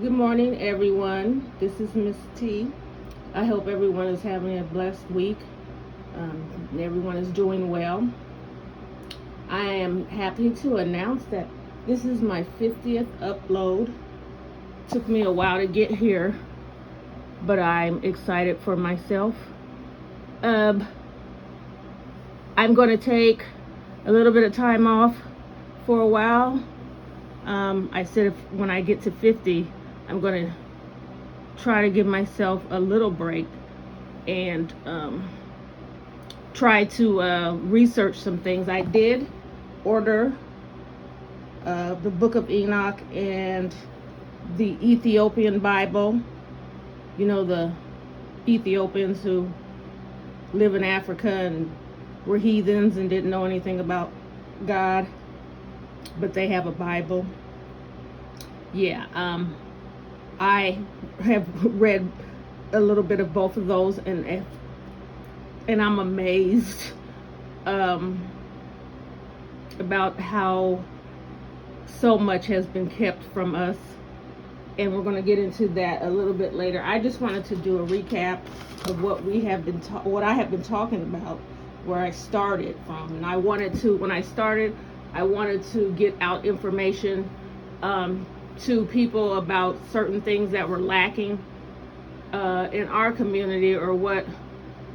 Good morning, everyone. This is Miss T. I hope everyone is having a blessed week. Everyone is doing well. I am happy to announce that this is my 50th upload. Took me a while to get here, but I'm excited for myself. I'm going to take a little bit of time off for a while. I said when I get to 50, I'm going to try to give myself a little break and try to research some things. I did order the Book of Enoch and the Ethiopian Bible. You know, the Ethiopians who live in Africa and were heathens and didn't know anything about God, but they have a Bible. Yeah, I have read a little bit of both of those, and I'm amazed about how so much has been kept from us, and we're going to get into that a little bit later. I just wanted to do a recap of what we have been what I have been talking about, where I started from, and I wanted to, when I started, I wanted to get out information to people about certain things that were lacking in our community, or what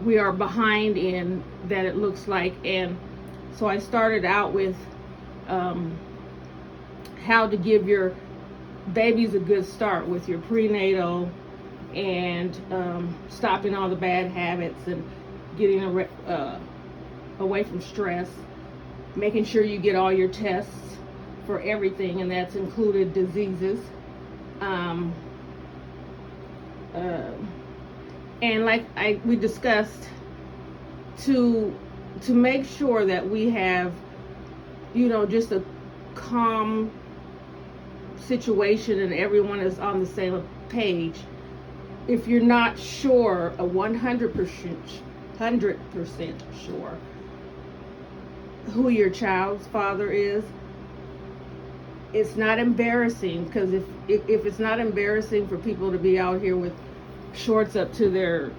we are behind in, that it looks like. And so I started out with how to give your babies a good start with your prenatal, and stopping all the bad habits and getting away from stress, making sure you get all your tests for everything, and that's included diseases. And like we discussed, to make sure that we have, just a calm situation and everyone is on the same page. If you're not sure, 100% sure who your child's father is, it's not embarrassing, because if it's not embarrassing for people to be out here with shorts up to their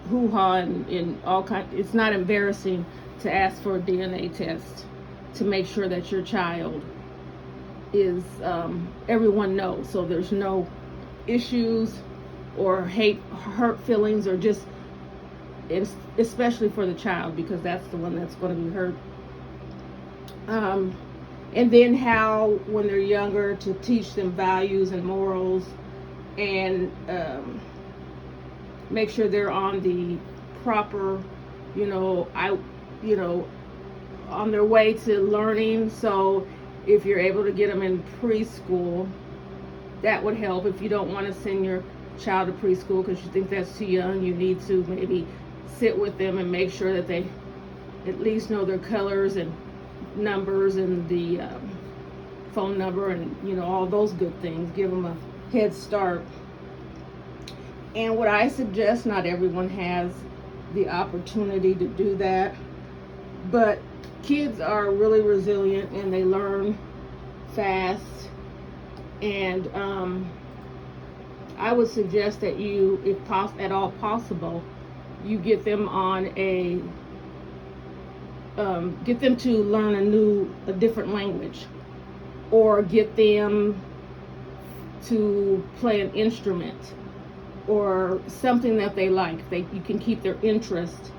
hoo-ha and all kinds, it's not embarrassing to ask for a DNA test to make sure that your child is, everyone knows, so there's no issues or hurt feelings, or just, especially for the child, because that's the one that's going to be hurt. And then how, when they're younger, to teach them values and morals, and make sure they're on the proper, on their way to learning. So if you're able to get them in preschool, that would help. If you don't want to send your child to preschool because you think that's too young, you need to maybe sit with them and make sure that they at least know their colors and numbers and the phone number and all those good things. Give them a head start. And what I suggest, not everyone has the opportunity to do that, but kids are really resilient and they learn fast. And I would suggest that you, if at all possible, you get them on get them to learn a different language, or get them to play an instrument or something that they like. You can keep their interest.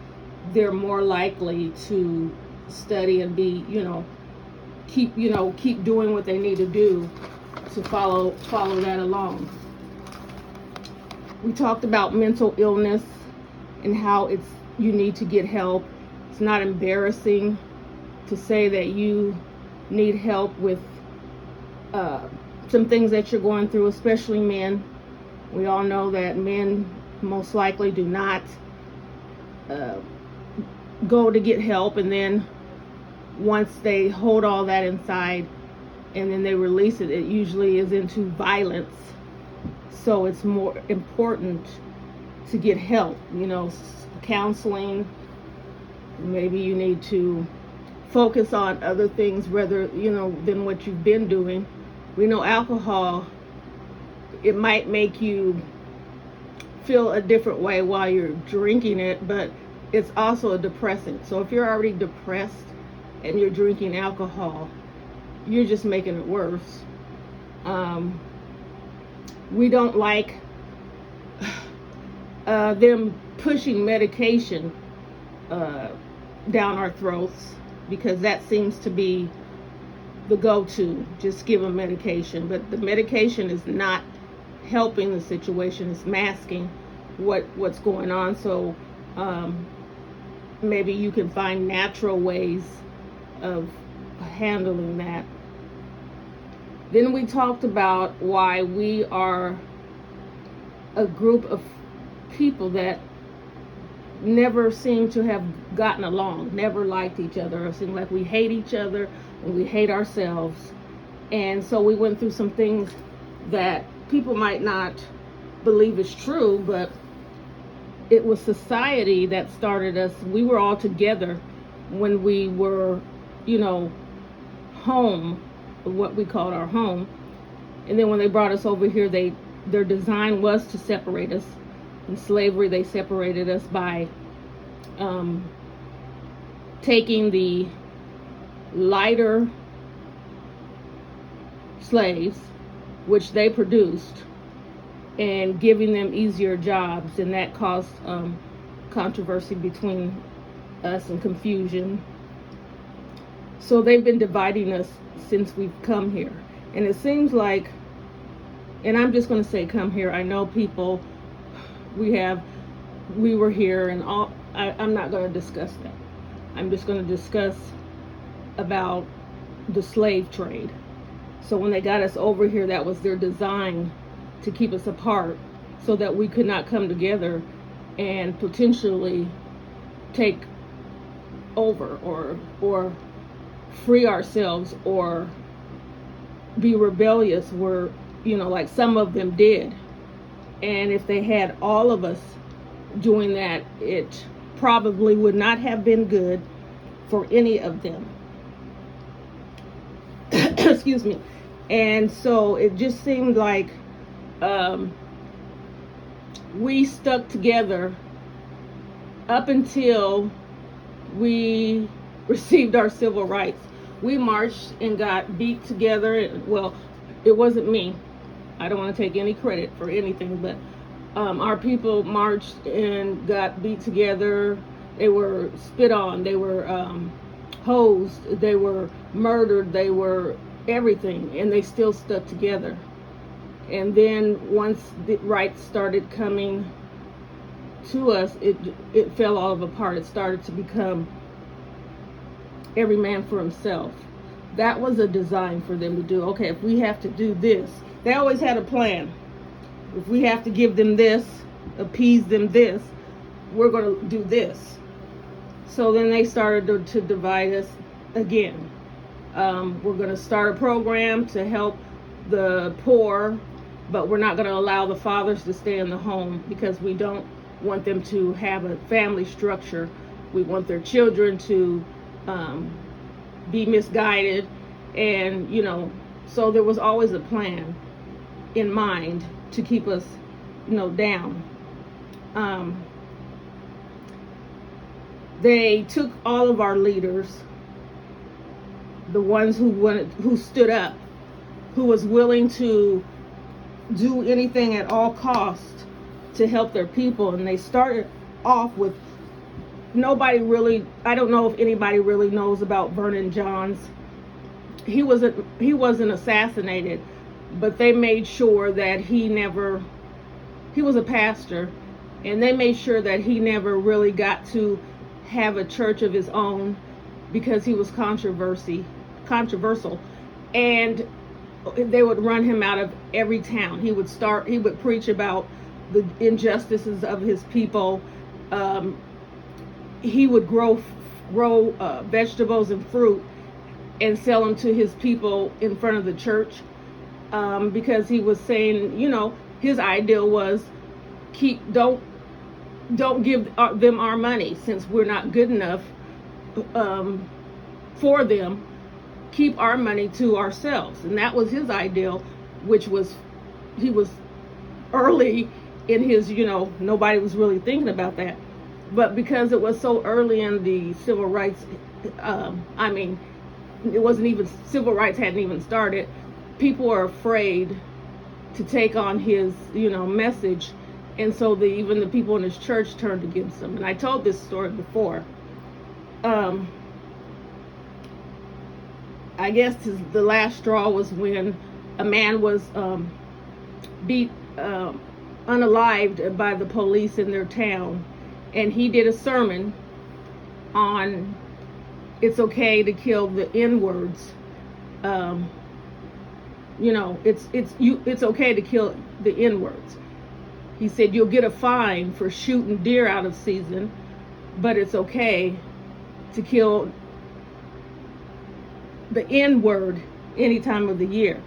They're more likely to study and be, keep doing what they need to do to follow that along. We talked about mental illness and how you need to get help. It's not embarrassing to say that you need help with some things that you're going through, especially men. We all know that men most likely do not go to get help, and then once they hold all that inside and then they release it, it usually is into violence. So it's more important to get help, counseling. Maybe you need to focus on other things rather, than what you've been doing. We know alcohol it might make you feel a different way while you're drinking it, but it's also a depressant. So if you're already depressed and you're drinking alcohol, you're just making it worse. We don't like them pushing medication down our throats, because that seems to be the go-to. Just give them medication, but the medication is not helping the situation. It's masking what's going on. So maybe you can find natural ways of handling that. Then we talked about why we are a group of people that never seem to have gotten along, never liked each other, or seem like we hate each other and we hate ourselves. And so we went through some things that people might not believe is true, but it was society that started us. We were all together when we were, home, what we called our home. And then when they brought us over here, their design was to separate us. In slavery, they separated us by taking the lighter slaves, which they produced, and giving them easier jobs, and that caused controversy between us and confusion. So they've been dividing us since we've come here. And it seems like, and I'm just going to say come here, I know people, we were here and all. I'm not going to discuss that. I'm just going to discuss about the slave trade. So when they got us over here, that was their design, to keep us apart so that we could not come together and potentially take over or free ourselves or be rebellious, where, like some of them did. And if they had all of us doing that, it probably would not have been good for any of them. Excuse me. And so it just seemed like we stuck together up until we received our civil rights. We marched and got beat together. Well, it wasn't me. I don't want to take any credit for anything, but our people marched and got beat together. They were spit on. They were hosed. They were murdered. They were everything, and they still stuck together. And then once the rights started coming to us, it fell all apart. It started to become every man for himself. That was a design for them to do. Okay, if we have to do this, they always had a plan. If we have to give them this, appease them this, we're going to do this. So then they started to divide us again. We're going to start a program to help the poor, but we're not going to allow the fathers to stay in the home, because we don't want them to have a family structure. We want their children to be misguided, and so there was always a plan in mind to keep us down. They took all of our leaders, the ones who stood up, who was willing to do anything at all costs to help their people, and they started off with nobody really, I don't know if anybody really knows about Vernon Johns. He wasn't assassinated, but they made sure that he was a pastor, and they made sure that he never really got to have a church of his own, because he was controversial, and they would run him out of every town. He would preach about the injustices of his people. He would grow vegetables and fruit and sell them to his people in front of the church, because he was saying, his ideal was don't give them our money, since we're not good enough for them. Keep our money to ourselves. And that was his ideal, which was, he was early in his, nobody was really thinking about that. But because it was so early in the civil rights, it wasn't even, civil rights hadn't even started. People are afraid to take on his, message. And so even the people in his church turned against him. And I told this story before. I guess the last straw was when a man was beat unalived by the police in their town, and he did a sermon on it's okay to kill the N-words. It's okay to kill the N-words. He said you'll get a fine for shooting deer out of season, but it's okay to kill the N-word any time of the year.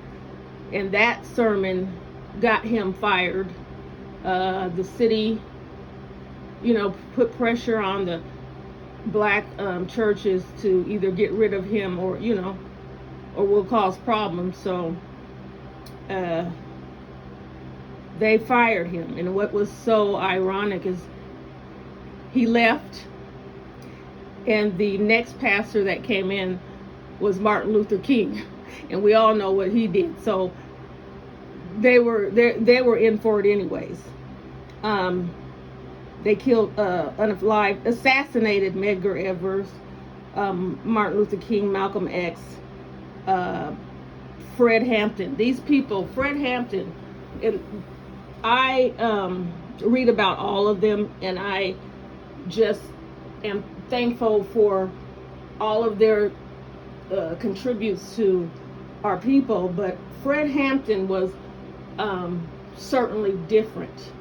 And that sermon got him fired. The city, put pressure on the black churches to either get rid of him or will cause problems. So they fired him. And what was so ironic is he left, and the next pastor that came in was Martin Luther King, and we all know what he did. So they were in for it anyways. They killed, assassinated Medgar Evers, Martin Luther King, Malcolm X, Fred Hampton. These people, Fred Hampton, and I read about all of them, and I just am thankful for all of their contributes to our people. But Fred Hampton was certainly different.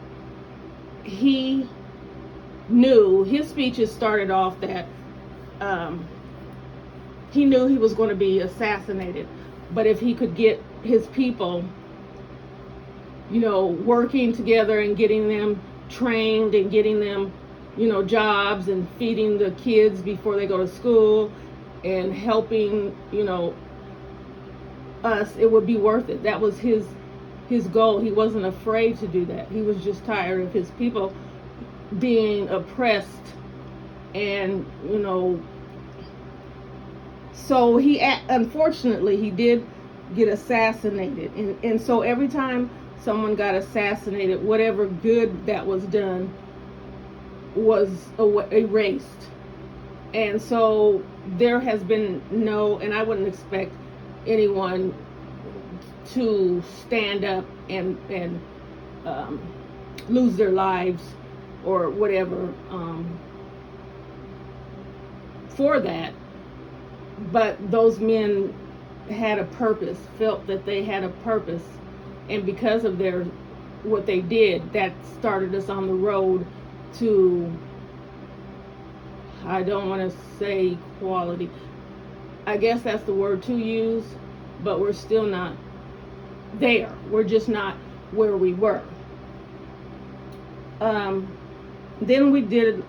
He knew, his speeches started off that he knew he was going to be assassinated, but if he could get his people working together and getting them trained and getting them jobs and feeding the kids before they go to school and helping us, it would be worth it. That was his goal. He wasn't afraid to do that. He was just tired of his people being oppressed, and so he unfortunately he did get assassinated, and so every time someone got assassinated, whatever good that was done was erased. And so there has been and I wouldn't expect anyone to stand up and lose their lives or whatever for that. But those men had a purpose, felt that they had a purpose, and because of what they did, that started us on the road to, I don't want to say equality, I guess that's the word to use, but we're still not there. We're just not where we were. Then we did,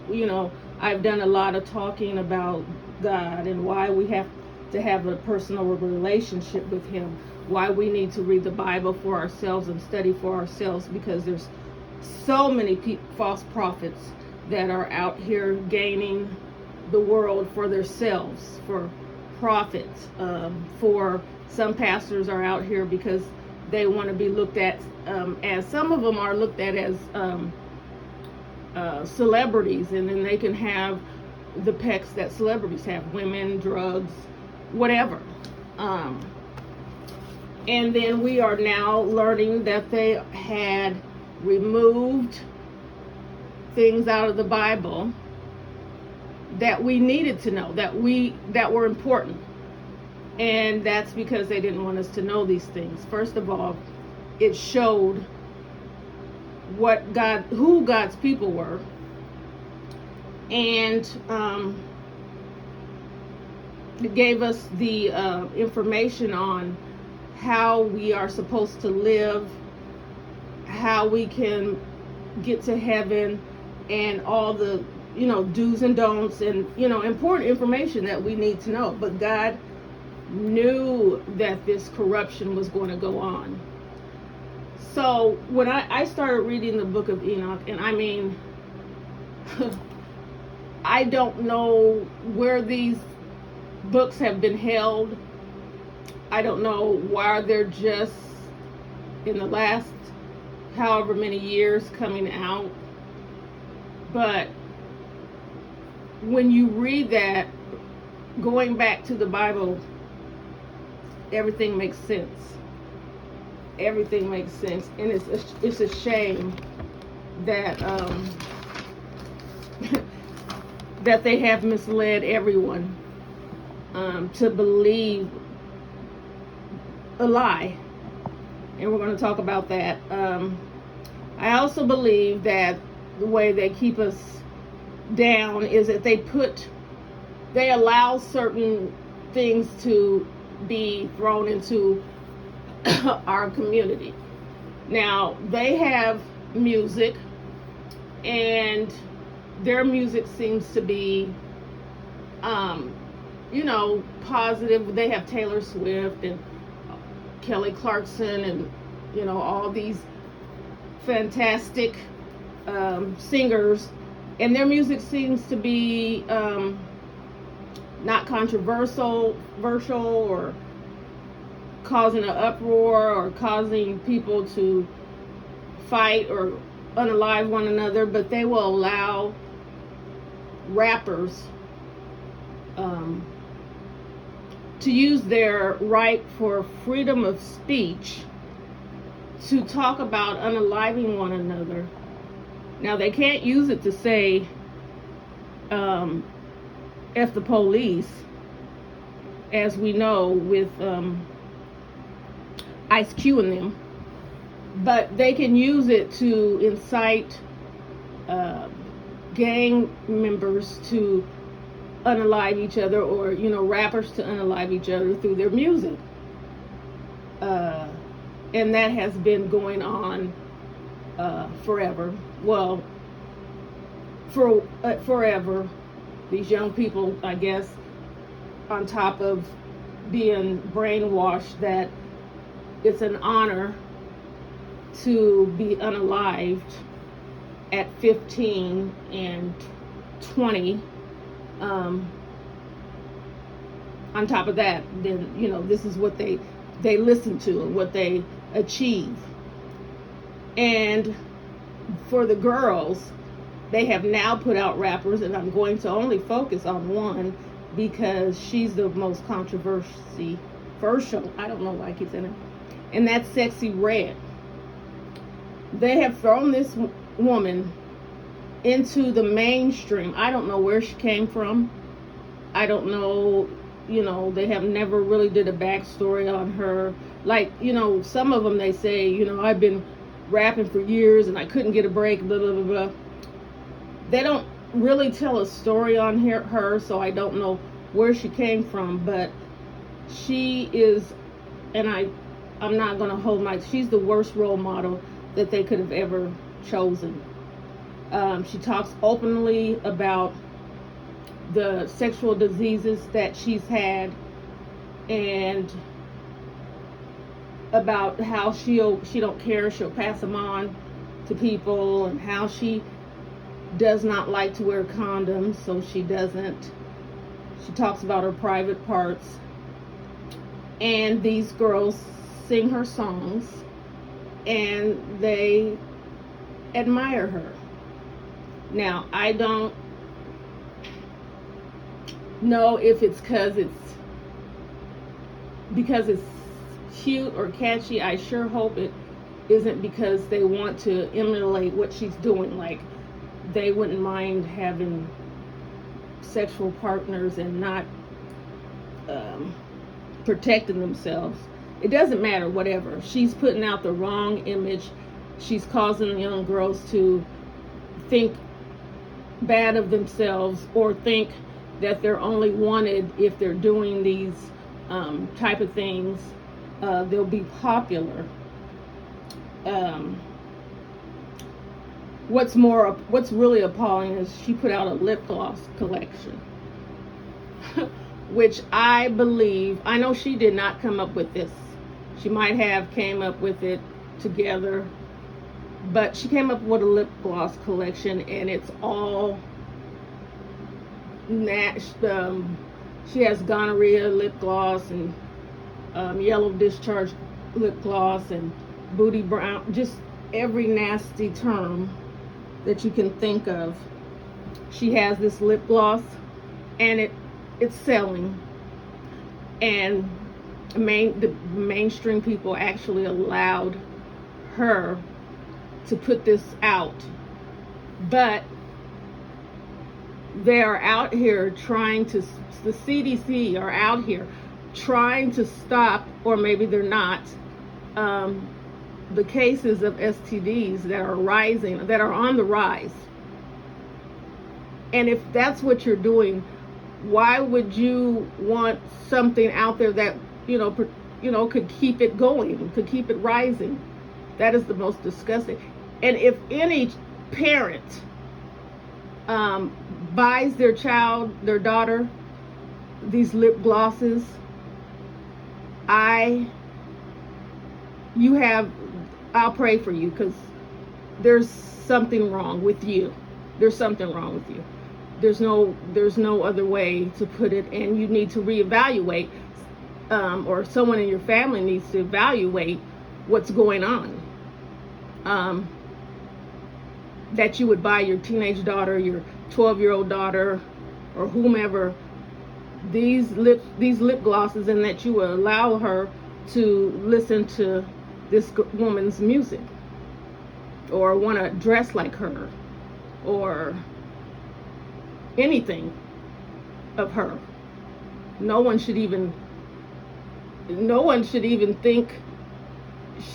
I've done a lot of talking about God and why we have to have a personal relationship with Him, why we need to read the Bible for ourselves and study for ourselves, because there's so many false prophets that are out here gaining the world for themselves, for profits. For some pastors are out here because they want to be looked at as, some of them are looked at as celebrities, and then they can have the pecs that celebrities have: women, drugs, whatever. And then we are now learning that they had removed things out of the Bible that we needed to know, that were important. And that's because they didn't want us to know these things. First of all, it showed who God's people were, and it gave us the information on how we are supposed to live, how we can get to heaven, and all the do's and don'ts, and important information that we need to know. But God knew that this corruption was going to go on. So when I started reading the book of Enoch, and I mean, I don't know where these books have been held. I don't know why they're just in the last however many years coming out. But when you read that, going back to the Bible, everything makes sense. Everything makes sense, and it's a shame that that they have misled everyone to believe a lie, and we're going to talk about that. I also believe that the way they keep us down is that they allow certain things to be thrown into our community. Now, they have music, and their music seems to be positive. They have Taylor Swift and Kelly Clarkson and all these fantastic singers, and their music seems to be not controversial or causing an uproar or causing people to fight or unalive one another, but they will allow rappers to use their right for freedom of speech to talk about unaliving one another. Now, they can't use it to say F the police, as we know with Ice Cube and them, but they can use it to incite gang members to unalive each other, or rappers to unalive each other through their music, and that has been going on forever. Well, forever. These young people, I guess, on top of being brainwashed that it's an honor to be unalived at 15 and 20. On top of that, then this is what they listen to and what they achieve. And for the girls, they have now put out rappers, and I'm going to only focus on one because she's the most controversial. I don't know why I keep saying it. And that's Sexyy Red. They have thrown this woman into the mainstream. I don't know where she came from. I don't know, they have never really did a backstory on her. Like, some of them, they say, I've been rapping for years and I couldn't get a break, blah, blah, blah, blah. They don't really tell a story on her, so I don't know where she came from, but she is, and I'm not going to hold she's the worst role model that they could have ever chosen. She talks openly about the sexual diseases that she's had, and about how she don't care, she'll pass them on to people, and how she does not like to wear condoms, so she doesn't. She talks about her private parts, and these girls sing her songs and they admire her. Now, I don't know if it's because it's cute or catchy. I sure hope it isn't because they want to emulate what she's doing. Like, they wouldn't mind having sexual partners and not protecting themselves. It doesn't matter, whatever. She's putting out the wrong image. She's causing young girls to think bad of themselves, or think that they're only wanted if they're doing these type of things. They'll be popular. What's really appalling is she put out a lip gloss collection, which I believe, I know she did not come up with this. She might have came up with it together. But she came up with a lip gloss collection, and it's all she has gonorrhea lip gloss, and yellow discharge lip gloss, and booty brown, just every nasty term that you can think of. She has this lip gloss, and it's selling, and the mainstream people actually allowed her to put this out. But they are out here trying to, the CDC are out here trying to stop, or maybe they're not, the cases of STDs that are rising, that are on the rise. And if that's what you're doing, why would you want something out there that could keep it going, could keep it rising? That is the most disgusting. And if any parent buys their child, their daughter, these lip glosses, I'll pray for you, because there's something wrong with you. There's something wrong with you. There's no other way to put it, and you need to reevaluate, or someone in your family needs to evaluate what's going on. That you would buy your teenage daughter, your 12-year-old daughter, or whomever, these lip glosses, and that you will allow her to listen to this woman's music, or want to dress like her, or anything of her. No one should even think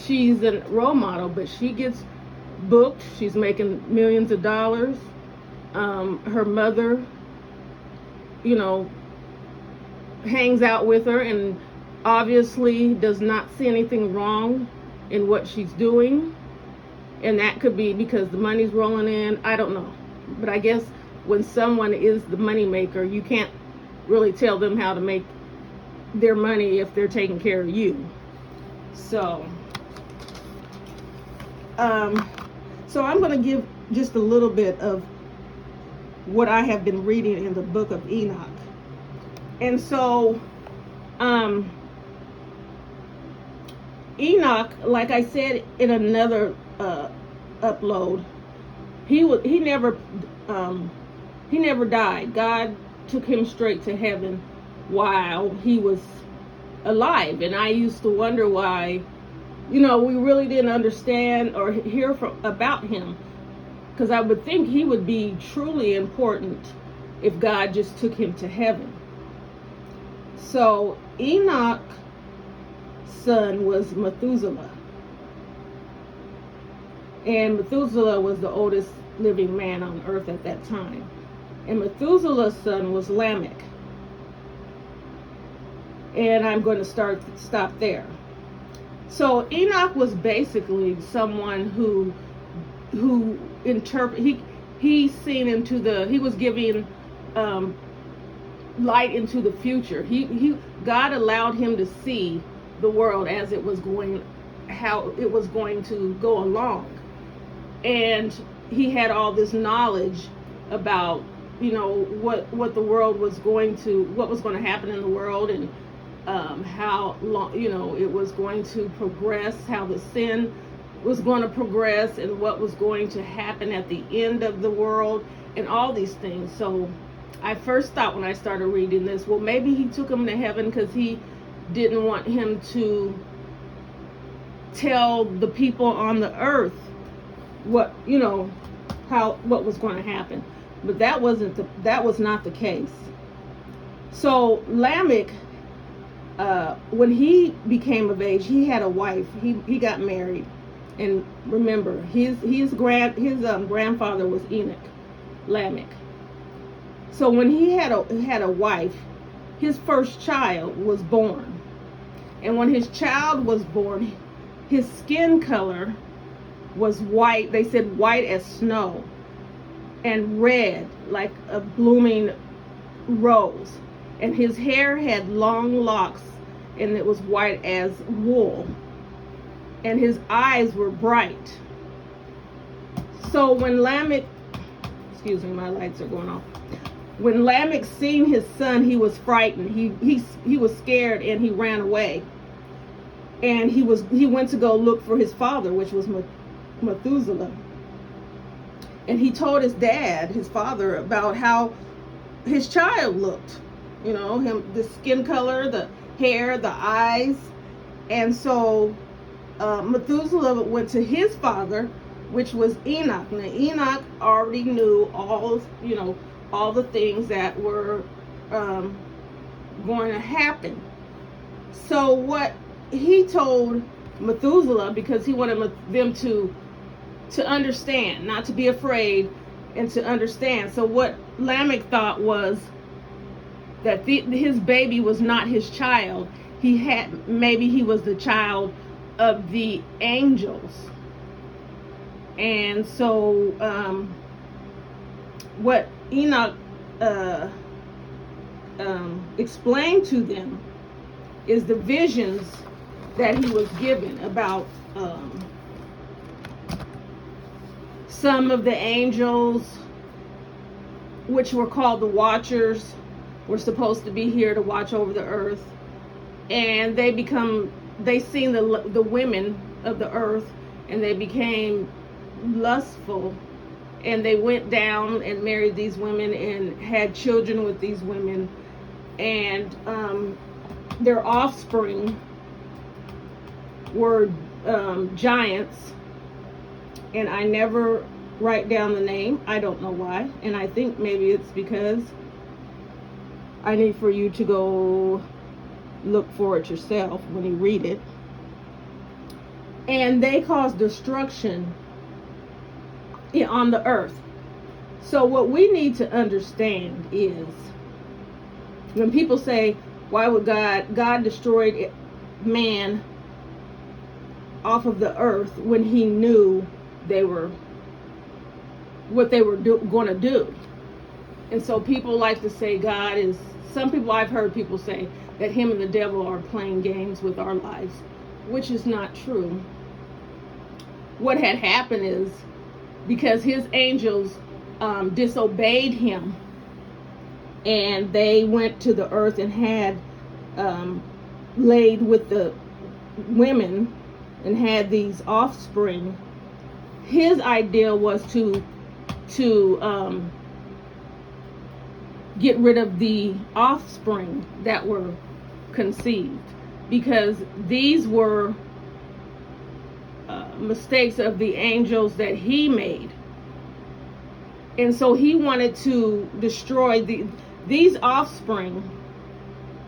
she's a role model, but she gets booked. She's making millions of dollars. Her mother, hangs out with her, and obviously does not see anything wrong in what she's doing. And that could be because the money's rolling in. I don't know. But I guess when someone is the money maker, you can't really tell them how to make their money if they're taking care of you. So I'm going to give just a little bit of what I have been reading in the book of Enoch. And so Enoch, like I said in another upload, he never died. God took him straight to heaven while he was alive. And I used to wonder why, we really didn't understand or hear about him, because I would think he would be truly important if God just took him to heaven. So Enoch's son was Methuselah, and Methuselah was the oldest living man on earth at that time. And Methuselah's son was Lamech. And I'm going to stop there. So Enoch was basically someone who he was giving light into the future. God allowed him to see the world as how it was going to go along. And he had all this knowledge about, what the world was what was going to happen in the world, and how long, it was going to progress, how the sin was going to progress, and what was going to happen at the end of the world, and all these things. So I first thought when I started reading this, well, maybe he took him to heaven because he didn't want him to tell the people on the earth what was going to happen. But that was not the case. So Lamech, when he became of age, he had a wife. He got married, and remember, his grandfather was Enoch, Lamech. So when he had a wife, his first child was born, and when his child was born, his skin color was white. They said white as snow, and red like a blooming rose. And his hair had long locks, and it was white as wool. and his eyes were bright. So when Lamech, excuse me, my lights are going off. When Lamech seen his son, he was frightened. He was scared, and he ran away. And he went to go look for his father, which was Methuselah. And he told his dad, his father, about how his child looked. You know, the skin color, the hair, the eyes. And so Methuselah went to his father, which was Enoch. Now Enoch already knew all the things that were going to happen. So what he told Methuselah, because he wanted them to understand, not to be afraid, and to understand. So what Lamech thought was that his baby was not his child. Maybe he was the child of the angels. And so what Enoch explained to them is the visions that he was given about some of the angels, which were called the Watchers, were supposed to be here to watch over the earth. And they seen the women of the earth, and they became lustful, and they went down and married these women and had children with these women, and their offspring were giants. And I never write down the name. I don't know why, and I think maybe it's because I need for you to go look for it yourself when you read it. And they caused destruction on the earth. So what we need to understand is, when people say, why would God destroyed man off of the earth when he knew what they were going to do? And so people like to say some people, I've heard people say that him and the devil are playing games with our lives, which is not true. What had happened is, because his angels disobeyed him, and they went to the earth and had laid with the women and had these offspring, his idea was to get rid of the offspring that were conceived, because these were mistakes of the angels that he made. And so he wanted to destroy these offspring.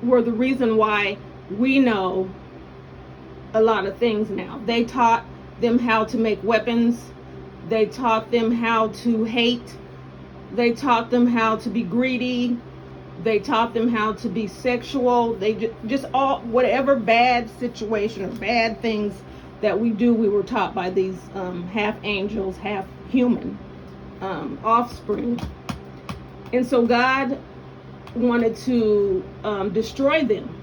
Were the reason why we know a lot of things now. They taught them how to make weapons. They taught them how to hate. They taught them how to be greedy. They taught them how to be sexual. They just all, whatever bad situation or bad things that we do, we were taught by these half angels, half human offspring. And so God wanted to destroy them.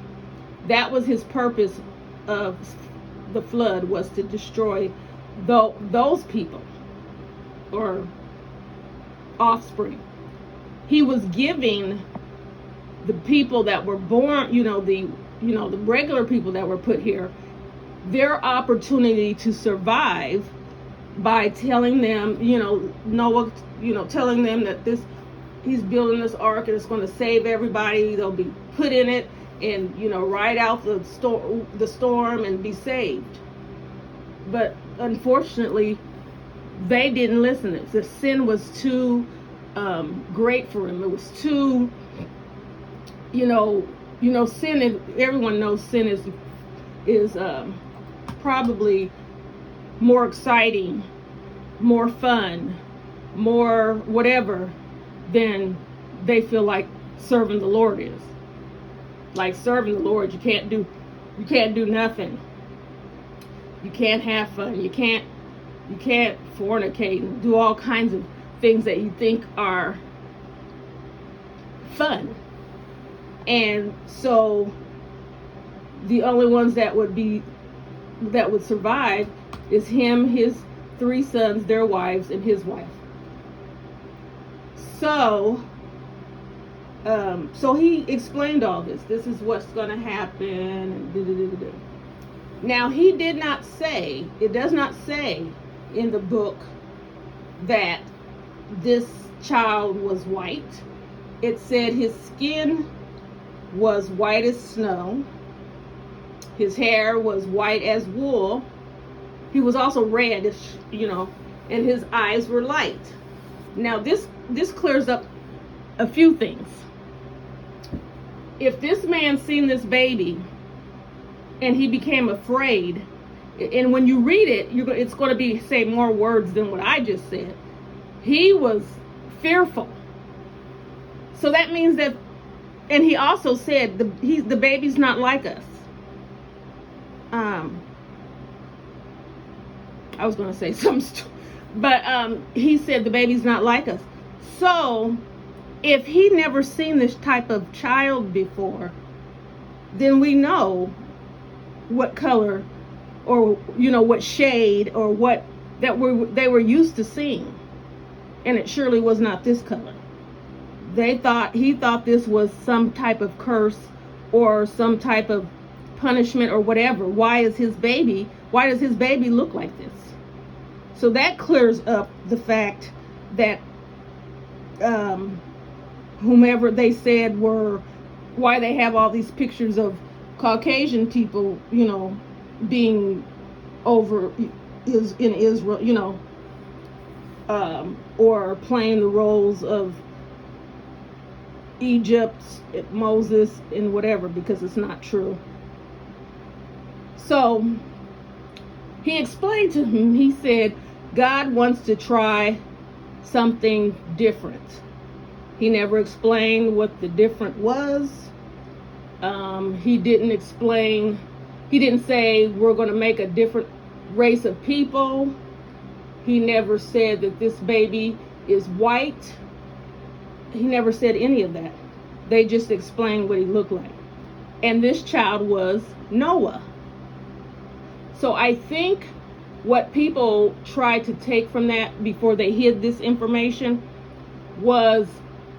That was his purpose of the flood, was to destroy those people or offspring. He was giving the people that were born, the regular people that were put here, their opportunity to survive by telling them, Noah, telling them that he's building this ark and it's going to save everybody. They'll be put in it and, ride out the storm and be saved. But unfortunately, they didn't listen. The sin was too great for him. It was too, sin is, everyone knows sin is probably more exciting, more fun, more whatever than they feel like serving the Lord is. Like serving the Lord, you can't do nothing. You can't have fun. You can't fornicate and do all kinds of things that you think are fun. And so the only ones that would be that would survive is him, his 3 sons, their wives, and his wife. So he explained all this. This is what's going to happen. Now, he did not say, it does not say in the book that this child was white. It said his skin was white as snow. His hair was white as wool. He was also reddish, and his eyes were light. Now, this clears up a few things. If this man seen this baby and he became afraid, and when you read it, it's going to be say more words than what I just said. He was fearful. So that means that, and he also said the baby's not like us. I was going to say something, but he said the baby's not like us. So if he never seen this type of child before, then we know what color or what shade or what they were used to seeing, and it surely was not this color. He thought this was some type of curse or some type of punishment or whatever. Why does his baby look like this? So that clears up the fact that whomever they said why they have all these pictures of Caucasian people, being over is in Israel, or playing the roles of Egypt, Moses, and whatever, because it's not true. So he explained to him, he said, God wants to try something different. He never explained what the different was. He didn't say we're going to make a different race of people. He never said that this baby is white. He never said any of that. They just explained what he looked like. And this child was Noah. So I think what people tried to take from that before they hid this information was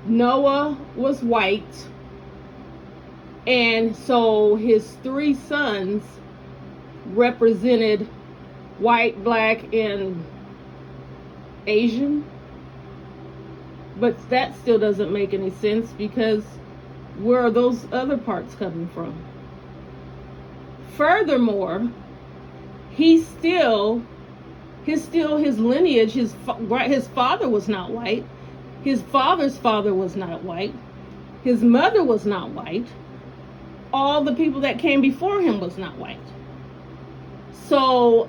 Noah was white, and so his 3 sons represented white, black, and Asian. But that still doesn't make any sense, because where are those other parts coming from? Furthermore, his lineage, his father was not white. His father's father was not white. His mother was not white. All the people that came before him was not white. So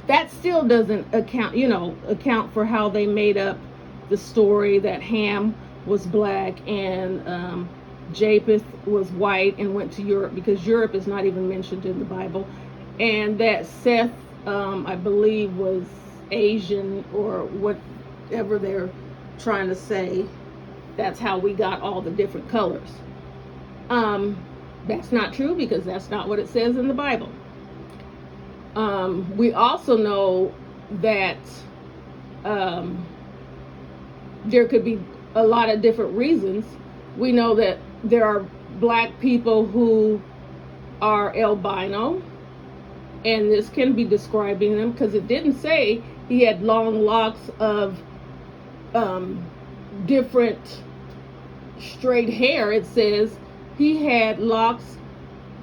that still doesn't account for how they made up the story that Ham was black and Japheth was white and went to Europe, because Europe is not even mentioned in the Bible, and that Seth, I believe, was Asian, or whatever they're trying to say. That's how we got all the different colors. That's not true, because that's not what it says in the Bible. We also know that there could be a lot of different reasons. We know that there are black people who are albino, and this can be describing them, because it didn't say he had long locks of different straight hair. It says he had locks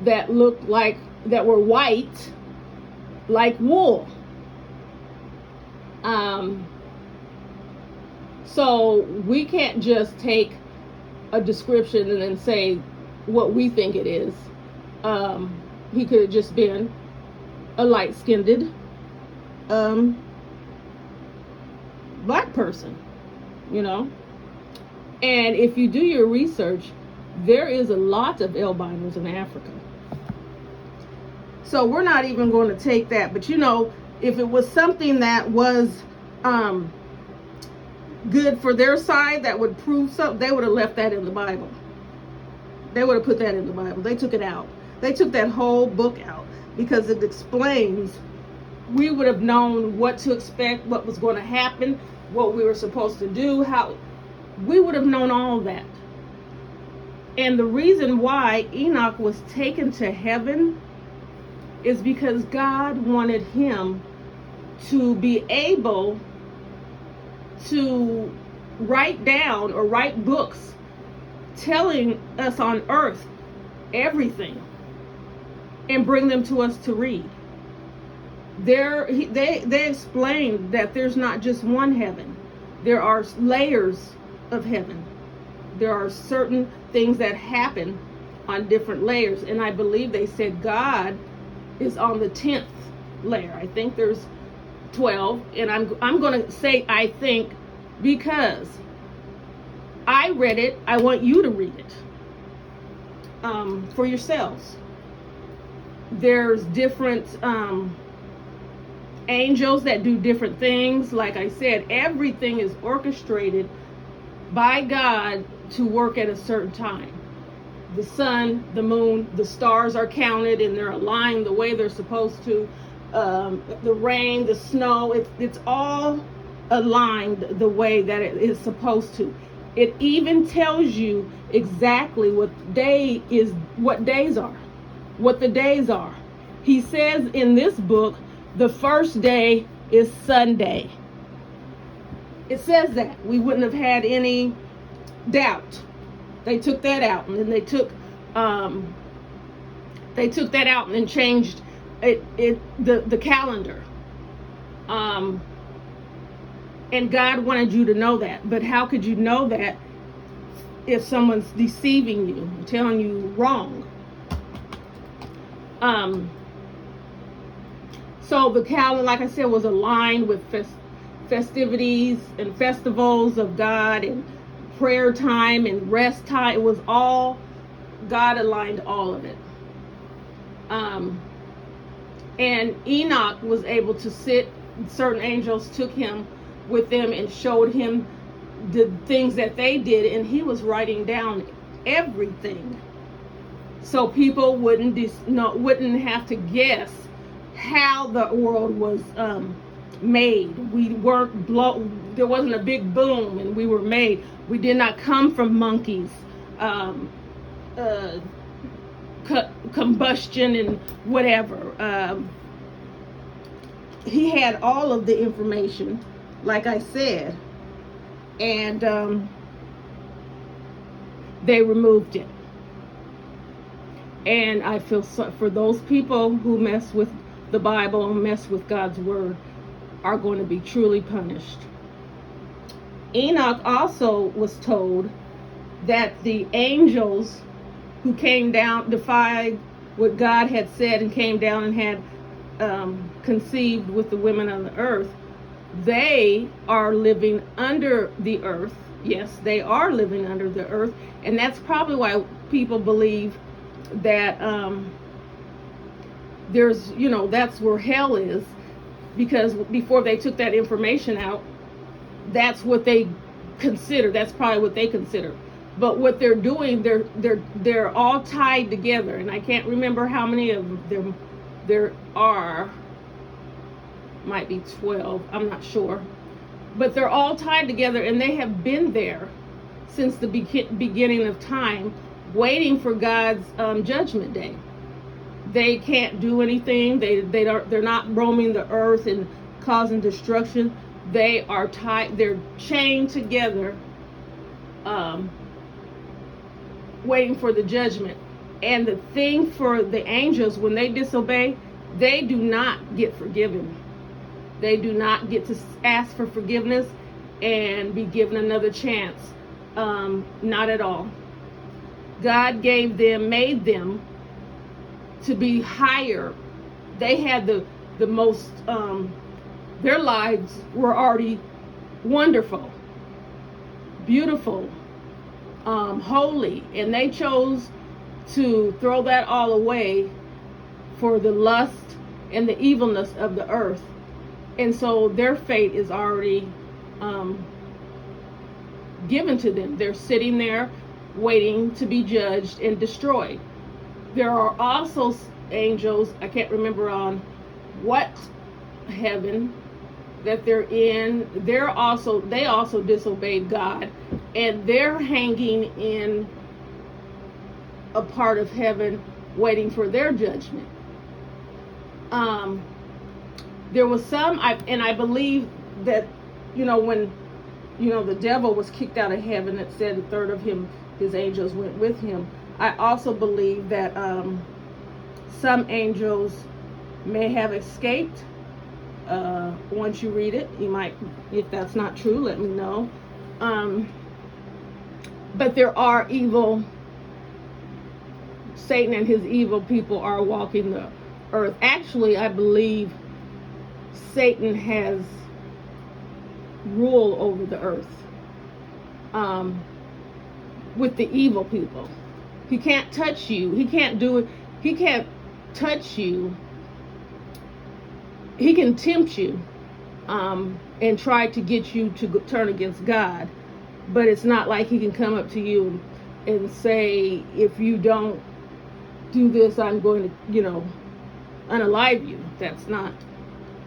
that were white like wool. So we can't just take a description and then say what we think it is. He could have just been a light-skinned black person, And if you do your research, there is a lot of albinos in Africa. So we're not even going to take that. But if it was something that was good for their side, that would prove something, they would have left that in the Bible. They would have put that in the Bible. They took it out. They took that whole book out. because it explains. We would have known what to expect, what was going to happen, what we were supposed to do, how we would have known all that. And the reason why Enoch was taken to heaven is because God wanted him to be able to write down or write books telling us on earth everything and bring them to us to read. They explained that there's not just one heaven. There are layers of heaven. There are certain things that happen on different layers. And I believe they said God is on the 10th layer. I think there's 12. And I'm going to say I think because I read it. I want you to read it for yourselves. There's different angels that do different things. Like I said, everything is orchestrated by God to work at a certain time. The sun, the moon, the stars are counted and they're aligned the way they're supposed to. The rain, the snow, it's all aligned the way that it is supposed to. It even tells you exactly what days are, what the days are. He says in this book, the first day is Sunday. It says that. We wouldn't have had any doubt. They took that out, and then they took that out and then changed the calendar. And God wanted you to know that. But how could you know that if someone's deceiving you, telling you wrong? So the calendar, like I said, was aligned with festivities and festivals of God and prayer time and rest time. It was all, God aligned all of it. And Enoch was able to sit, certain angels took him with them and showed him the things that they did, and he was writing down everything. So people wouldn't have to guess how the world was made. We weren't there wasn't a big boom and we were made. We did not come from monkeys, combustion and whatever. He had all of the information, like I said, and they removed it. And I feel for those people who mess with the Bible and mess with God's word are going to be truly punished. Enoch also was told that the angels who came down, defied what God had said and came down and had conceived with the women on the earth, they are living under the earth. Yes, they are living under the earth. And that's probably why people believe that there's, that's where hell is, because before they took that information out, that's what they consider. That's probably what they consider. But what they're doing, they're all tied together, and I can't remember how many of them there are. Might be 12. I'm not sure. But they're all tied together, and they have been there since the beginning of time, waiting for God's judgment day. They can't do anything. They're not roaming the earth and causing destruction. They are tied. They're chained together, waiting for the judgment. And the thing for the angels, when they disobey, they do not get forgiven. They do not get to ask for forgiveness and be given another chance. Not at all. God made them to be higher. They had the most, their lives were already wonderful, beautiful, holy, and they chose to throw that all away for the lust and the evilness of the earth. And so their fate is already given to them. They're sitting there waiting to be judged and destroyed. There are also angels, I can't remember on what heaven that they're in. They also disobeyed God, and they're hanging in a part of heaven waiting for their judgment. There was some, I believe that, when, the devil was kicked out of heaven, it said a third of his angels went with him. I also believe that some angels may have escaped. Once you read it, you might, if that's not true, let me know. But there are evil, Satan and his evil people are walking the earth. Actually, I believe Satan has rule over the earth with the evil people. He can't touch you. He can't do it. He can't touch you. He can tempt you and try to get you to turn against God. But it's not like he can come up to you and say, if you don't do this, I'm going to, unalive you. That's not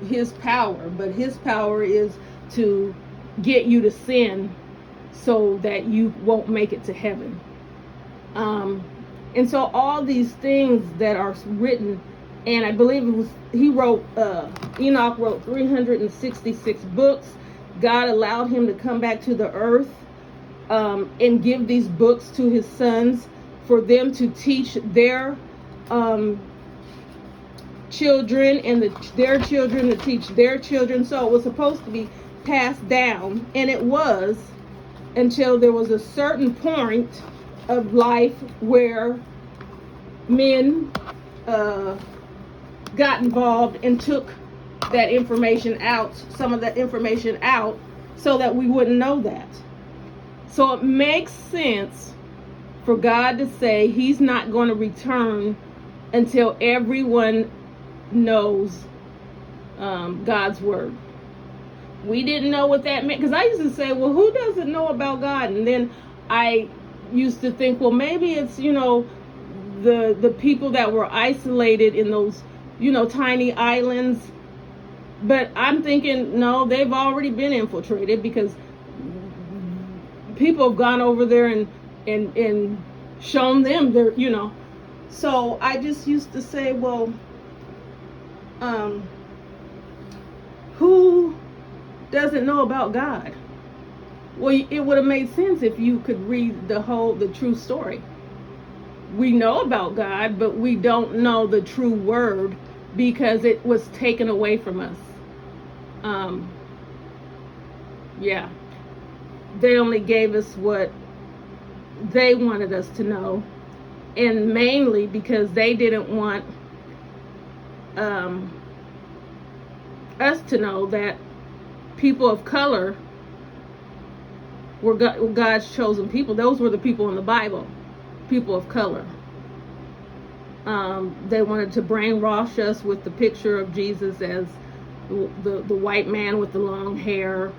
his power. But his power is to get you to sin so that you won't make it to heaven. And so all these things that are written, and I believe Enoch wrote 366 books. God allowed him to come back to the earth and give these books to his sons for them to teach their children, and their children to teach their children. So it was supposed to be passed down, and it was, until there was a certain point of life where men got involved and took that information out, some of that information out, so that we wouldn't know that. So it makes sense for God to say he's not going to return until everyone knows God's word. We didn't know what that meant, because I used to say, well, who doesn't know about God? And then I used to think, well, maybe it's, the people that were isolated in those, tiny islands. But I'm thinking, no, they've already been infiltrated, because people have gone over there and shown them their, So I just used to say, well, who doesn't know about God? Well, it would have made sense if you could read the true story. We know about God, but we don't know the true word because it was taken away from us. They only gave us what they wanted us to know, and mainly because they didn't want us to know that people of color were God's chosen people. Those were the people in the Bible, people of color. They wanted to brainwash us with the picture of Jesus as the white man with the long hair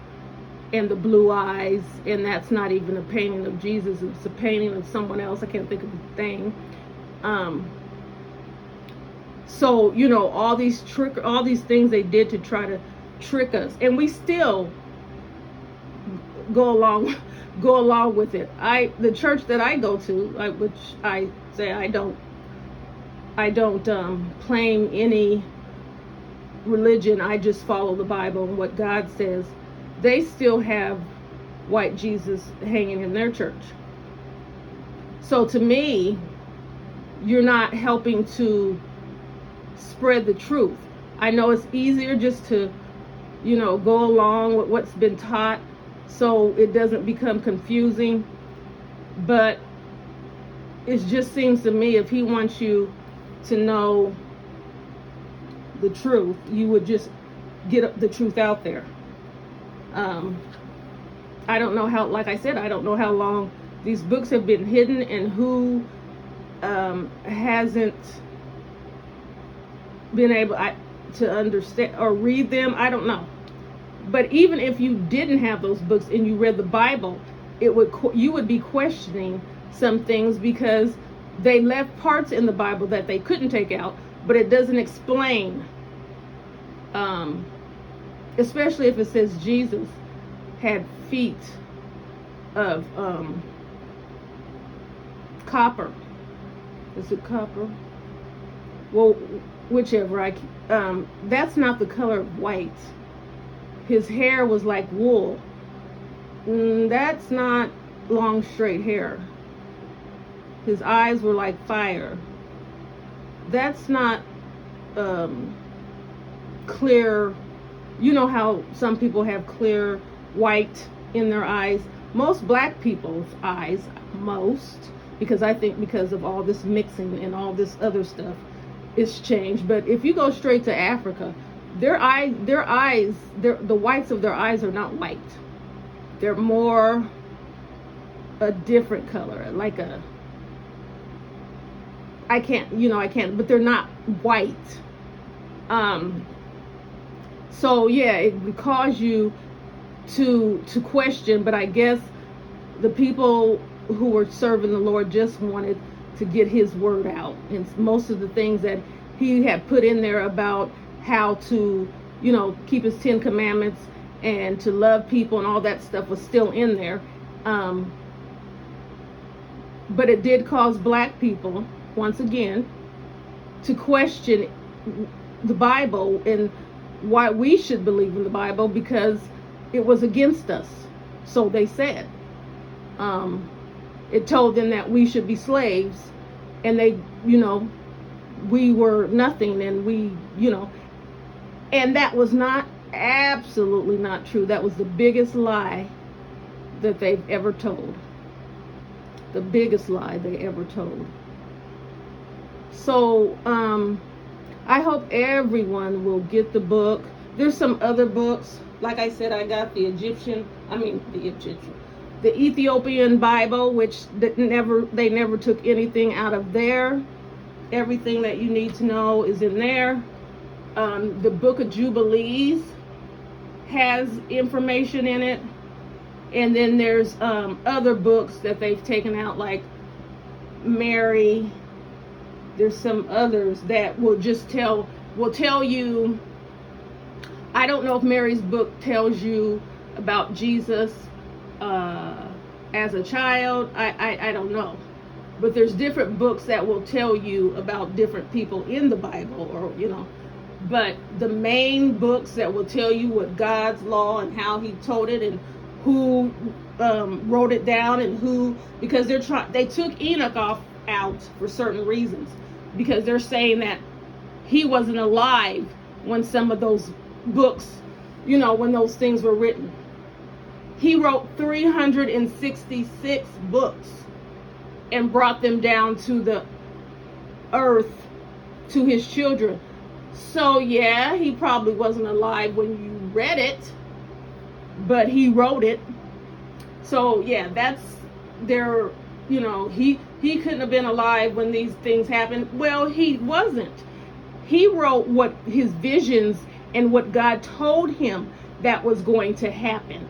and the blue eyes, and that's not even a painting of Jesus. It's a painting of someone else. I can't think of the thing. So all these things they did to try to trick us, and we still go along with it. The church that I go to, which I say I don't claim any religion. I just follow the Bible and what God says. They still have white Jesus hanging in their church. So to me, you're not helping to spread the truth. I know it's easier just to, go along with what's been taught so it doesn't become confusing. But it just seems to me, if he wants you to know the truth, you would just get the truth out there. I don't know how, like I said, I don't know how long these books have been hidden and who hasn't been able to understand or read them. I don't know. But even if you didn't have those books and you read the Bible, you would be questioning some things because they left parts in the Bible that they couldn't take out, but it doesn't explain. Especially if it says Jesus had feet of copper. Is it copper? Well, whichever. That's not the color of white. His hair was like wool. That's not long straight hair. His eyes were like fire. That's not clear. You know how some people have clear white in their eyes. Most black people's eyes, because I think because of all this mixing and all this other stuff, it's changed. But if you go straight to Africa, the whites of their eyes are not white. They're more a different color, like I can't, but they're not white. So yeah, it would cause you to question, but I guess the people who were serving the Lord just wanted to get his word out, and most of the things that he had put in there about how to, keep his 10 commandments and to love people and all that stuff was still in there. But it did cause black people, once again, to question the Bible and why we should believe in the Bible, because it was against us. So they said. It told them that we should be slaves, and they, we were nothing, and and that was absolutely not true. That was the biggest lie that they've ever told. The biggest lie they ever told. So, I hope everyone will get the book. There's some other books. Like I said, I got the Ethiopian Bible, which they never took anything out of there. Everything that you need to know is in there. The Book of Jubilees has information in it. And then there's other books that they've taken out, like Mary. There's some others that will tell you. I don't know if Mary's book tells you about Jesus as a child. I don't know. But there's different books that will tell you about different people in the Bible, or But the main books that will tell you what God's law and how he told it, and who wrote it down, and who, because they took Enoch out for certain reasons, because they're saying that he wasn't alive when some of those books, when those things were written. He wrote 366 books and brought them down to the earth to his children. So yeah, he probably wasn't alive when you read it, but he wrote it. So yeah, that's their, he couldn't have been alive when these things happened. Well, he wasn't. He wrote what his visions and what God told him that was going to happen.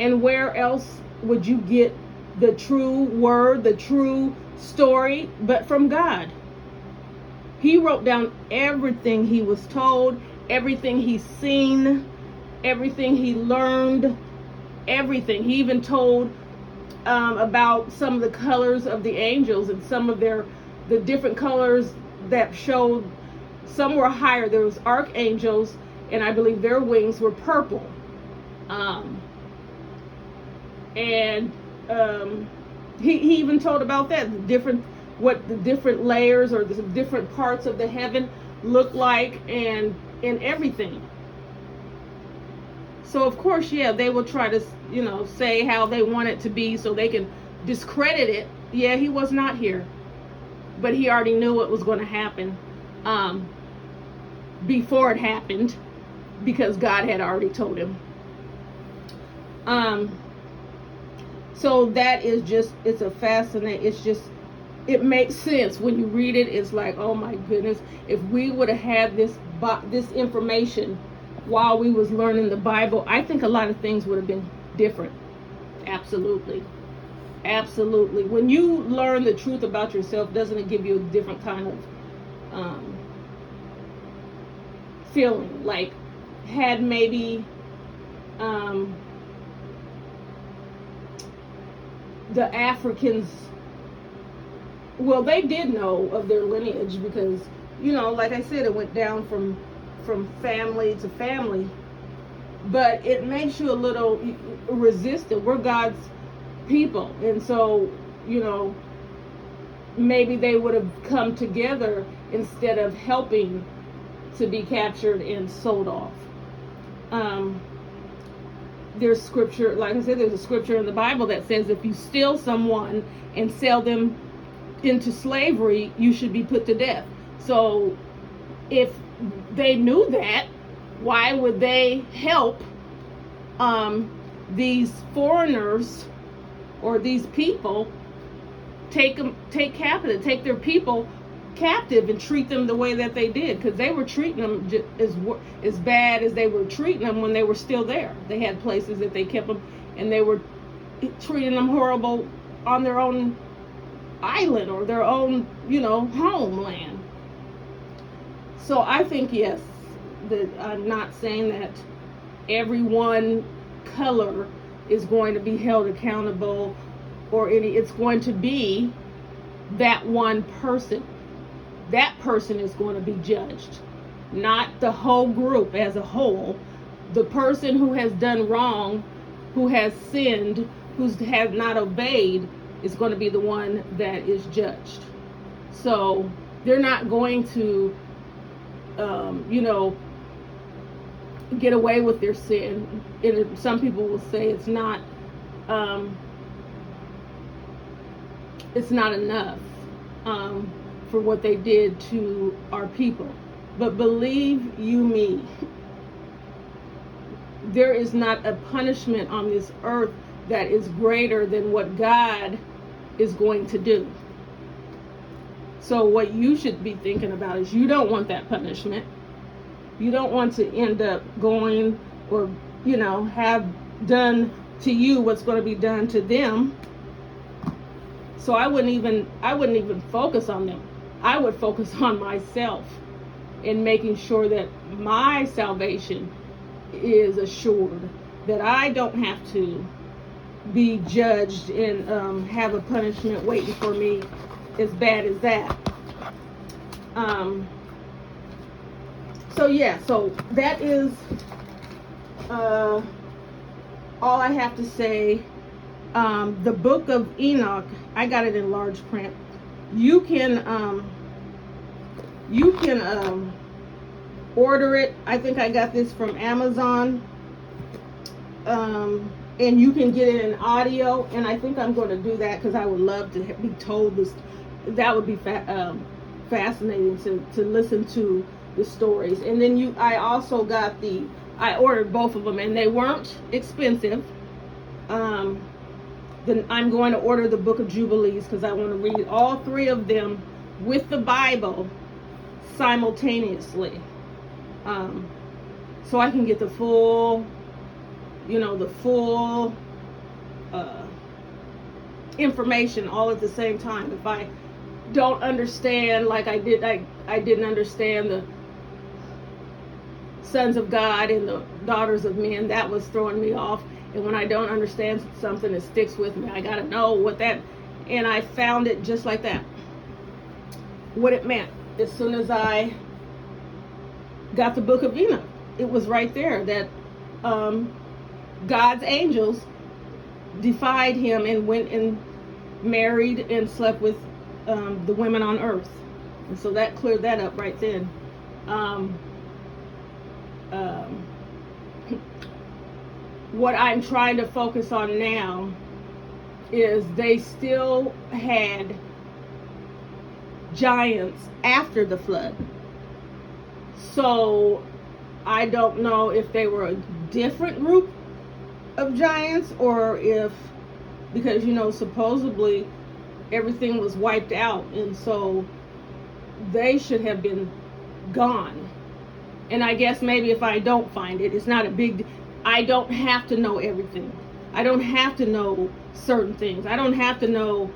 And where else would you get the true word, the true story, but from God? He wrote down everything he was told, everything he's seen, everything he learned, everything. He even told about some of the colors of the angels, and some of the different colors that showed. Some were higher. There was archangels, and I believe their wings were purple. He even told about that, what the different layers or the different parts of the heaven look like, and everything. So of course, yeah, they will try to, say how they want it to be so they can discredit it. Yeah, he was not here, but he already knew what was going to happen before it happened, because God had already told him. So that is just, it's a fascinating, it makes sense when you read it. It's like, oh my goodness, if we would have had this information while we was learning the Bible, I think a lot of things would have been different. Absolutely. When you learn the truth about yourself, doesn't it give you a different kind of feeling, like had maybe the Africans, well, they did know of their lineage because, like I said, it went down from family to family, but it makes you a little resistant. We're God's people, and so, maybe they would have come together instead of helping to be captured and sold off. There's scripture, like I said, there's a scripture in the Bible that says if you steal someone and sell them into slavery, you should be put to death. So if they knew that, why would they help these foreigners or these people take their people captive and treat them the way that they did? Because they were treating them as bad as they were treating them when they were still there. They had places that they kept them, and they were treating them horrible on their own island or their own, homeland. So I think, yes, that I'm not saying that every one color is going to be held accountable or it's going to be that one person. That person is going to be judged, not the whole group as a whole. The person who has done wrong, who has sinned, who has not obeyed, is going to be the one that is judged. So they're not going to, get away with their sin. And some people will say it's not enough for what they did to our people. But believe you me, there is not a punishment on this earth that is greater than what God is going to do. So what you should be thinking about is you don't want that punishment. You don't want to end up going or, have done to you what's going to be done to them. So I wouldn't even focus on them. I would focus on myself and making sure that my salvation is assured, that I don't have to be judged and have a punishment waiting for me as bad as that. So that is all I have to say. The book of Enoch, I got it in large print. You can order it. I think I got this from Amazon, and you can get it in audio. And I think I'm going to do that because I would love to be told this. That would be fascinating to listen to the stories. And then I also got I ordered both of them, and they weren't expensive. Then I'm going to order the Book of Jubilees because I want to read all three of them with the Bible simultaneously, so I can get the full information all at the same time. If I don't understand, like I didn't understand the sons of God and the daughters of men, that was throwing me off. And when I don't understand something, it sticks with me. I got to know what that, and I found it just like that, what it meant. As soon as I got the Book of Enoch, it was right there that God's angels defied him and went and married and slept with the women on earth. And so that cleared that up right then. What I'm trying to focus on now is they still had giants after the flood. So I don't know if they were a different group of giants or if, because supposedly everything was wiped out, and so they should have been gone. And I guess maybe if I don't find it, it's not a big, I don't have to know everything. I don't have to know certain things. I don't have to know,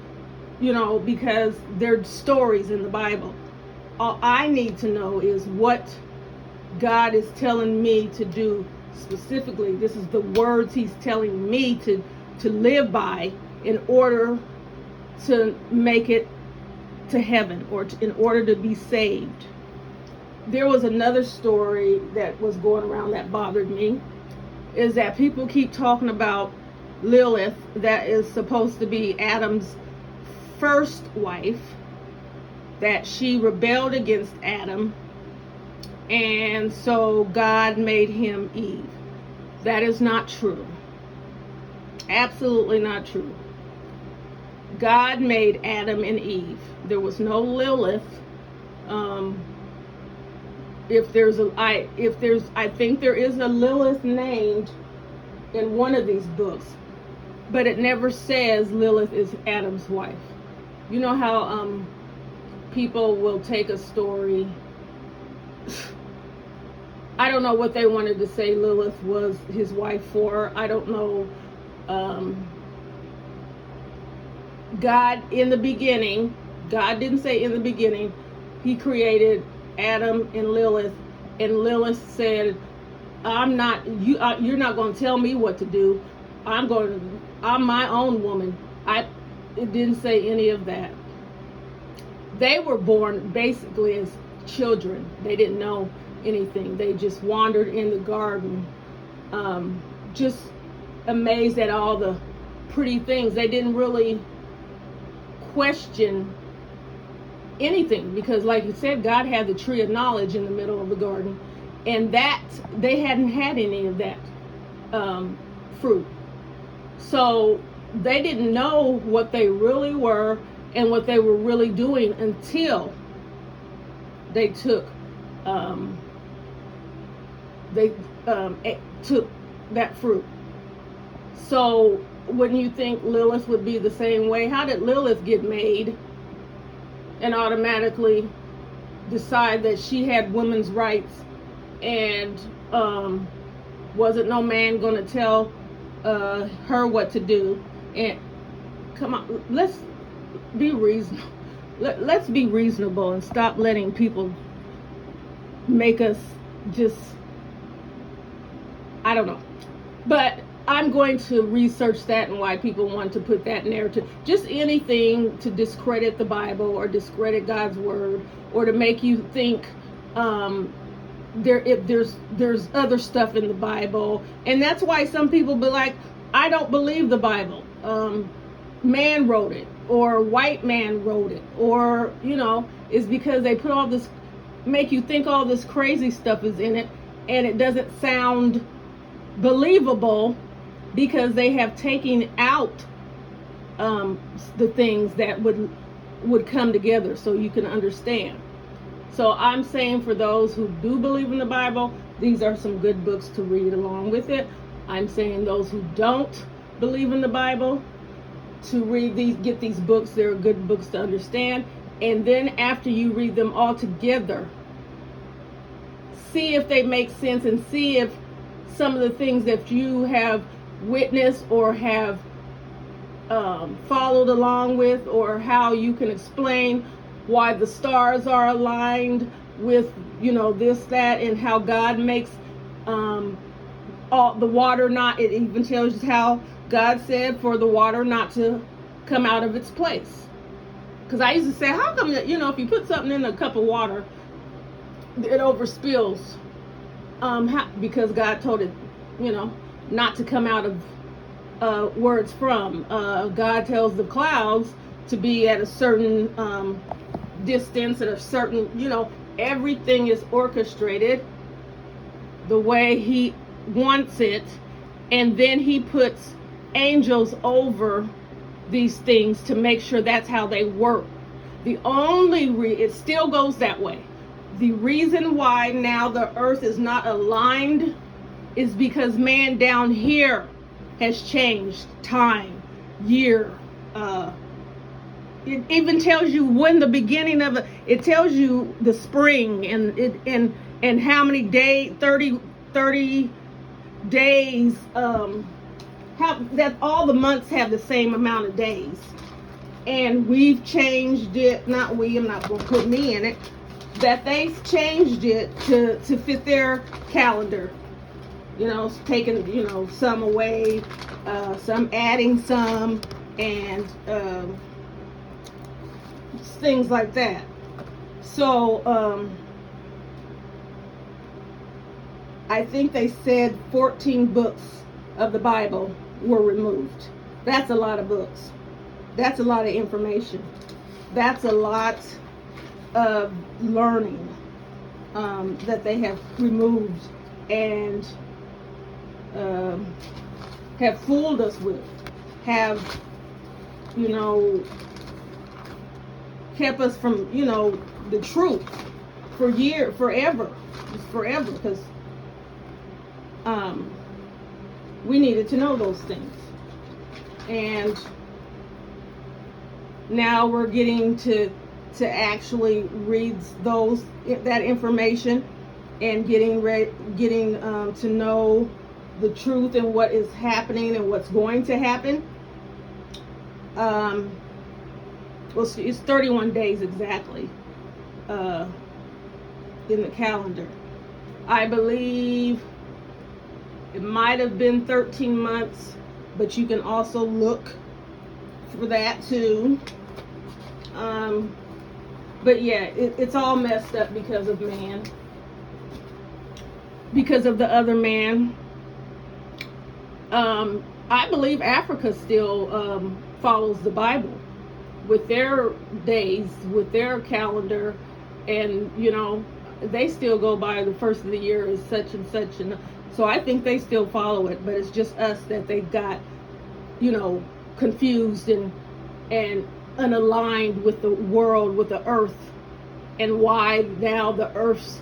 because they're stories in the Bible. All I need to know is what God is telling me to do specifically. This is the words he's telling me to live by in order to make it to heaven, or in order to be saved. There was another story that was going around that bothered me, is that people keep talking about Lilith, that is supposed to be Adam's first wife, that she rebelled against Adam, and so God made him Eve. That is not true. Absolutely not true. God made Adam and Eve. There was no Lilith. I think there is a Lilith named in one of these books, but it never says Lilith is Adam's wife. You know how people will take a story. I don't know what they wanted to say Lilith was his wife for. I don't know. God in the beginning, God didn't say in the beginning, he created Adam and Lilith said, you're not going to tell me what to do. I'm my own woman. It didn't say any of that. They were born basically as children. They didn't know anything. They just wandered in the garden, just amazed at all the pretty things. They didn't really question anything, because like you said, God had the tree of knowledge in the middle of the garden, and that they hadn't had any of that fruit. So they didn't know what they really were and what they were really doing until they took that fruit. So wouldn't you think Lilith would be the same way? How did Lilith get made and automatically decide that she had women's rights, and wasn't no man going to tell her what to do? And come on, let's be reasonable. Let's be reasonable and stop letting people make us just, I don't know. But I'm going to research that and why people want to put that narrative. Just anything to discredit the Bible or discredit God's word, or to make you think there's other stuff in the Bible. And that's why some people be like, I don't believe the Bible. Man wrote it, or white man wrote it, or is because they put all this, make you think all this crazy stuff is in it, and it doesn't sound believable, because they have taken out the things that would come together so you can understand. So I'm saying, for those who do believe in the Bible, these are some good books to read along with it. I'm saying those who don't believe in the Bible, to read these, get these books. They're good books to understand. And then after you read them all together, see if they make sense, and see if some of the things that you have witnessed or have followed along with, or how you can explain why the stars are aligned with this, that, and how God makes all the water not, it even tells you how God said for the water not to come out of its place. Because I used to say, how come that, if you put something in a cup of water, it overspills? Because God told it, not to come out of where it's from. God tells the clouds to be at a certain distance, at a certain, everything is orchestrated the way he wants it, and then he puts angels over these things to make sure that's how they work. The only it still goes that way. The reason why now the earth is not aligned is because man down here has changed time, year. It even tells you when the beginning of it tells you the spring, and how many days, 30 days, that all the months have the same amount of days. And we've changed it, not we, I'm not going to put me in it. that they've changed it to fit their calendar. You know, taking, you know, some away, some adding some, and things like that. So I think they said 14 books of the Bible were removed. That's a lot of books. That's a lot of information. That's a lot of learning that they have removed and have fooled us with, have, you know, kept us from, you know, the truth for forever, because we needed to know those things. And now we're getting to actually read that information and getting to know the truth and what is happening and what's going to happen. Well, it's 31 days exactly in the calendar. I believe it might have been 13 months, but you can also look for that too. But yeah, it's all messed up because of man, because of the other man. I believe Africa still follows the Bible with their days, with their calendar, and you know, they still go by the first of the year as such and such, and so I think they still follow it, but it's just us that they've got, you know, confused and unaligned with the world, with the earth, and why now the earth's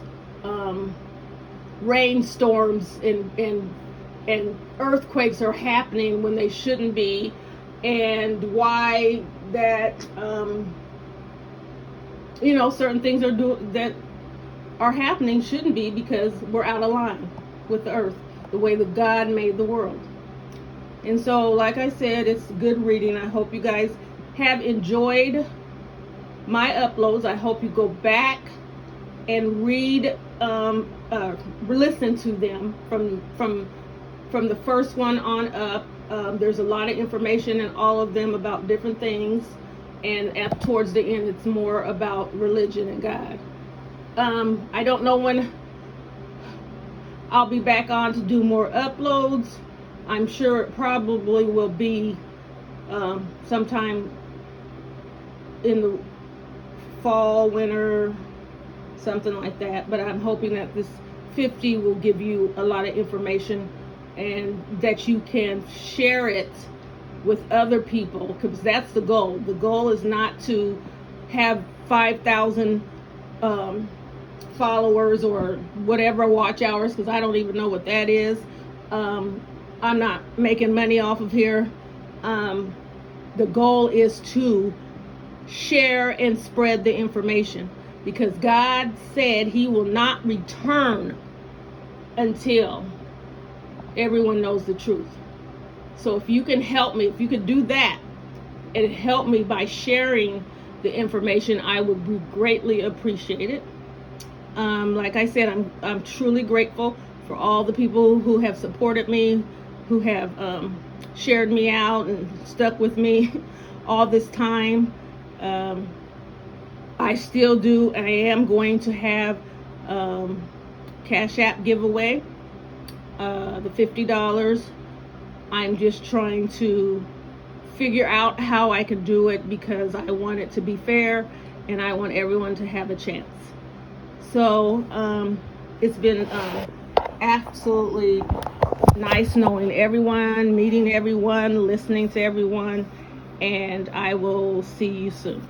rainstorms and earthquakes are happening when they shouldn't be, and why that you know, certain things that are happening shouldn't be, because we're out of line with the earth, the way that God made the world. And so, like I said, it's good reading. I hope you guys have enjoyed my uploads. I hope you go back and read, listen to them from the first one on up. There's a lot of information in all of them about different things, and towards the end, it's more about religion and God. I don't know when I'll be back on to do more uploads. I'm sure it probably will be sometime in the fall, winter, something like that. But I'm hoping that this 50 will give you a lot of information and that you can share it with other people, because that's the goal. The goal is not to have 5,000 followers or whatever watch hours, because I don't even know what that is. I'm not making money off of here. The goal is to share and spread the information, because God said he will not return until everyone knows the truth. So if you can help me, if you could do that and help me by sharing the information, I would be greatly appreciated. Like I said, I'm truly grateful for all the people who have supported me, who have shared me out and stuck with me all this time. I still do. I am going to have Cash App giveaway, the $50. I'm just trying to figure out how I can do it, because I want it to be fair and I want everyone to have a chance. So it's been absolutely nice knowing everyone, meeting everyone, listening to everyone, and I will see you soon.